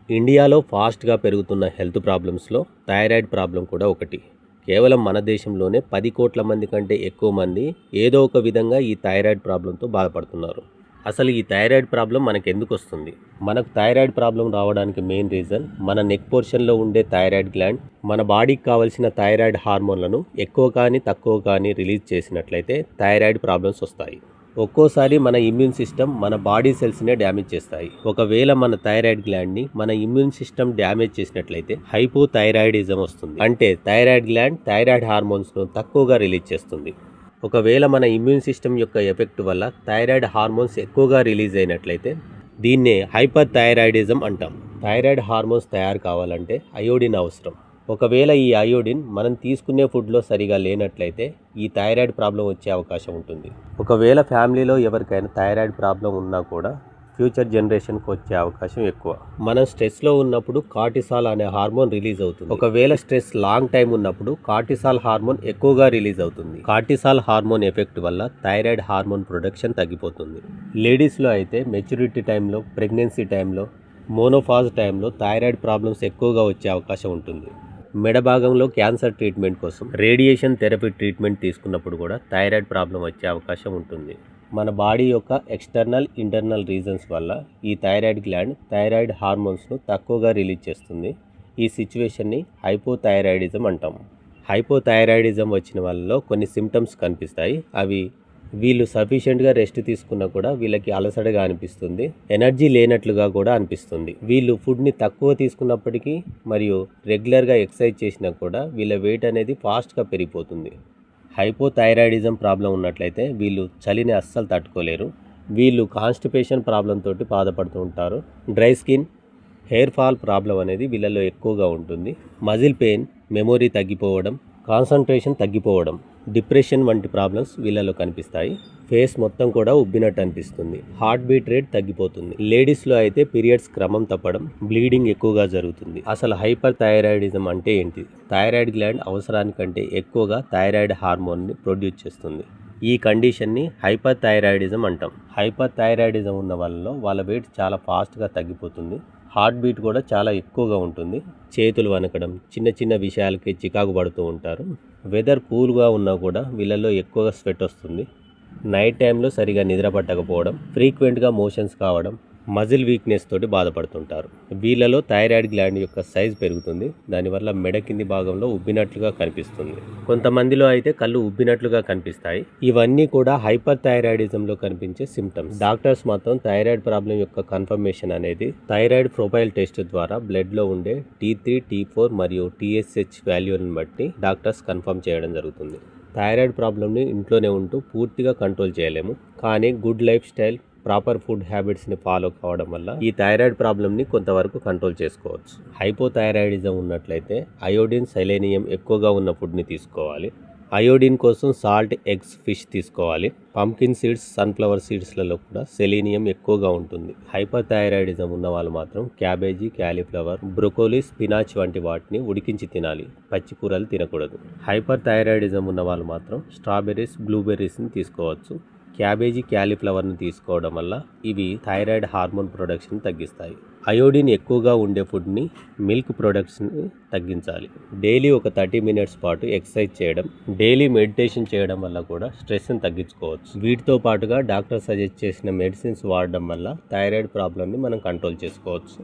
ఇండియాలో ఫాస్ట్గా పెరుగుతున్న హెల్త్ ప్రాబ్లమ్స్లో థైరాయిడ్ ప్రాబ్లం కూడా ఒకటి. కేవలం మన దేశంలోనే 10 కోట్ల మంది కంటే ఎక్కువ మంది ఏదో ఒక విధంగా ఈ థైరాయిడ్ ప్రాబ్లంతో బాధపడుతున్నారు. అసలు ఈ థైరాయిడ్ ప్రాబ్లం మనకెందుకు వస్తుంది? మనకు థైరాయిడ్ ప్రాబ్లం రావడానికి మెయిన్ రీజన్ మన నెక్ పోర్షన్లో ఉండే థైరాయిడ్ గ్లాండ్ మన బాడీకి కావాల్సిన థైరాయిడ్ హార్మోన్లను ఎక్కువ కానీ తక్కువ కానీ రిలీజ్ చేసినట్లయితే థైరాయిడ్ ప్రాబ్లమ్స్ వస్తాయి. ఒక్కోసారి మన ఇమ్యూన్ సిస్టమ్ మన బాడీ సెల్స్నే డ్యామేజ్ చేస్తాయి. ఒకవేళ మన థైరాయిడ్ గ్లాండ్ని మన ఇమ్యూన్ సిస్టమ్ డ్యామేజ్ చేసినట్లయితే హైపోథైరాయిడిజం వస్తుంది. అంటే థైరాయిడ్ గ్లాండ్ థైరాయిడ్ హార్మోన్స్ను తక్కువగా రిలీజ్ చేస్తుంది. ఒకవేళ మన ఇమ్యూన్ సిస్టమ్ యొక్క ఎఫెక్ట్ వల్ల థైరాయిడ్ హార్మోన్స్ ఎక్కువగా రిలీజ్ అయినట్లయితే దీన్నే హైపర్ థైరాయిడిజం అంటాం. థైరాయిడ్ హార్మోన్స్ తయారు కావాలంటే అయోడిన్ అవసరం. ఒకవేళ ఈ అయోడిన్ మనం తీసుకునే ఫుడ్లో సరిగా లేనట్లయితే ఈ థైరాయిడ్ ప్రాబ్లం వచ్చే అవకాశం ఉంటుంది. ఒకవేళ ఫ్యామిలీలో ఎవరికైనా థైరాయిడ్ ప్రాబ్లం ఉన్నా కూడా ఫ్యూచర్ జనరేషన్కి వచ్చే అవకాశం ఎక్కువ. మనం స్ట్రెస్లో ఉన్నప్పుడు కార్టిసాల్ అనే హార్మోన్ రిలీజ్ అవుతుంది. ఒకవేళ స్ట్రెస్ లాంగ్ టైం ఉన్నప్పుడు కార్టిసాల్ హార్మోన్ ఎక్కువగా రిలీజ్ అవుతుంది. కార్టిసాల్ హార్మోన్ ఎఫెక్ట్ వల్ల థైరాయిడ్ హార్మోన్ ప్రొడక్షన్ తగ్గిపోతుంది. లేడీస్లో అయితే మెచ్యూరిటీ టైంలో, ప్రెగ్నెన్సీ టైంలో, మోనోఫాజ్ టైంలో థైరాయిడ్ ప్రాబ్లమ్స్ ఎక్కువగా వచ్చే అవకాశం ఉంటుంది. మెడ భాగంలో క్యాన్సర్ ట్రీట్మెంట్ కోసం రేడియేషన్ థెరపీ ట్రీట్మెంట్ తీసుకున్నప్పుడు కూడా థైరాయిడ్ ప్రాబ్లం వచ్చే అవకాశం ఉంటుంది. మన బాడీ యొక్క ఎక్స్టర్నల్, ఇంటర్నల్ రీజన్స్ వల్ల ఈ థైరాయిడ్ గ్లాండ్ థైరాయిడ్ హార్మోన్స్ను తక్కువగా రిలీజ్ చేస్తుంది. ఈ సిచ్యువేషన్ని హైపోథైరాయిడిజం అంటాం. హైపోథైరాయిడిజం వచ్చిన వాళ్ళలో కొన్ని సిమ్టమ్స్ కనిపిస్తాయి. అవి వీళ్ళు సఫిషియెంట్గా రెస్ట్ తీసుకున్నా కూడా వీళ్ళకి అలసటగా అనిపిస్తుంది, ఎనర్జీ లేనట్లుగా కూడా అనిపిస్తుంది. వీళ్ళు ఫుడ్ని తక్కువ తీసుకున్నప్పటికీ మరియు రెగ్యులర్గా ఎక్సర్సైజ్ చేసినా కూడా వీళ్ళ వెయిట్ అనేది ఫాస్ట్గా పెరిగిపోతుంది. హైపోథైరాయిడిజం ప్రాబ్లం ఉన్నట్లయితే వీళ్ళు చలిని అస్సలు తట్టుకోలేరు. వీళ్ళు కాన్స్టిపేషన్ ప్రాబ్లం తోటి బాధపడుతూ ఉంటారు. Dry skin, hair fall problem అనేది వీళ్ళలో ఎక్కువగా ఉంటుంది. మజిల్ పెయిన్, మెమొరీ తగ్గిపోవడం, కాన్సన్ట్రేషన్ తగ్గిపోవడం, డిప్రెషన్ వంటి ప్రాబ్లమ్స్ వీళ్ళలో కనిపిస్తాయి. ఫేస్ మొత్తం కూడా ఉబ్బినట్టు అనిపిస్తుంది. హార్ట్ బీట్ రేట్ తగ్గిపోతుంది. లేడీస్లో అయితే పీరియడ్స్ క్రమం తప్పడం, బ్లీడింగ్ ఎక్కువగా జరుగుతుంది. అసలు హైపర్ థైరాయిడిజం అంటే ఏంటి? థైరాయిడ్ గ్లాండ్ అవసరానికంటే ఎక్కువగా థైరాయిడ్ హార్మోన్ని ప్రొడ్యూస్ చేస్తుంది. ఈ కండిషన్ని హైపర్ థైరాయిడిజం అంటాం. హైపర్ థైరాయిడిజం ఉన్న వాళ్ళలో వాళ్ళ వెయిట్ చాలా ఫాస్ట్గా తగ్గిపోతుంది. హార్ట్ బీట్ కూడా చాలా ఎక్కువగా ఉంటుంది. చేతులు వణకడం, చిన్న చిన్న విషయాలకి చికాకు పడుతూ ఉంటారు. వెదర్ కూల్గా ఉన్నా కూడా వీళ్ళల్లో ఎక్కువగా స్వెట్ వస్తుంది. నైట్ టైంలో సరిగా నిద్ర పట్టకపోవడం, ఫ్రీక్వెంట్గా మోషన్స్ కావడం, మజిల్ వీక్నెస్ తోటి బాధపడుతుంటారు. వీళ్ళలో థైరాయిడ్ గ్లాండ్ యొక్క సైజ్ పెరుగుతుంది. దానివల్ల మెడ కింది భాగంలో ఉబ్బినట్లుగా కనిపిస్తుంది. కొంతమందిలో అయితే కళ్ళు ఉబ్బినట్లుగా కనిపిస్తాయి. ఇవన్నీ కూడా హైపర్ థైరాయిడిజంలో కనిపించే సిమ్టమ్స్. డాక్టర్స్ మాత్రం థైరాయిడ్ ప్రాబ్లం యొక్క కన్ఫర్మేషన్ అనేది థైరాయిడ్ ప్రొఫైల్ టెస్ట్ ద్వారా బ్లడ్లో ఉండే T3, T4 మరియు TSH వాల్యూలను బట్టి డాక్టర్స్ కన్ఫర్మ్ చేయడం జరుగుతుంది. థైరాయిడ్ ప్రాబ్లమ్ని ఇంట్లోనే ఉంటూ పూర్తిగా కంట్రోల్ చేయలేము, కానీ good life style, proper food హ్యాబిట్స్ని ఫాలో కావడం వల్ల ఈ థైరాయిడ్ ప్రాబ్లమ్ని కొంతవరకు కంట్రోల్ చేసుకోవచ్చు. హైపోథైరాయిడిజం ఉన్నట్లయితే అయోడిన్, సెలేనియం ఎక్కువగా ఉన్న ఫుడ్ని తీసుకోవాలి. అయోడిన్ కోసం సాల్ట్, ఎగ్స్, ఫిష్ తీసుకోవాలి. పంకిన్ సీడ్స్, సన్ఫ్లవర్ సీడ్స్లలో కూడా సెలీనియం ఎక్కువగా ఉంటుంది. హైపర్ థైరాయిడిజం ఉన్న వాళ్ళు మాత్రం క్యాబేజీ, క్యాలీఫ్లవర్, బ్రొకోలీ, స్పినాచ్ వంటి వాటిని ఉడికించి తినాలి. పచ్చి కూరలు తినకూడదు. హైపర్ థైరాయిడిజం ఉన్న వాళ్ళు మాత్రం స్ట్రాబెర్రీస్, బ్లూబెర్రీస్ని తీసుకోవచ్చు. క్యాబేజీ, క్యాలీఫ్లవర్ని తీసుకోవడం వల్ల ఇవి థైరాయిడ్ హార్మోన్ ప్రొడక్షన్ తగ్గిస్తాయి. అయోడిన్ ఎక్కువగా ఉండే ఫుడ్ని, మిల్క్ ప్రొడక్ట్స్ని తగ్గించాలి. డైలీ ఒక 30 మినిట్స్ పాటు ఎక్సర్సైజ్ చేయడం, డైలీ మెడిటేషన్ చేయడం వల్ల కూడా స్ట్రెస్ని తగ్గించుకోవచ్చు. వీటితో పాటుగా డాక్టర్ సజెస్ట్ చేసిన మెడిసిన్స్ వాడడం వల్ల థైరాయిడ్ ప్రాబ్లమ్ని మనం కంట్రోల్ చేసుకోవచ్చు.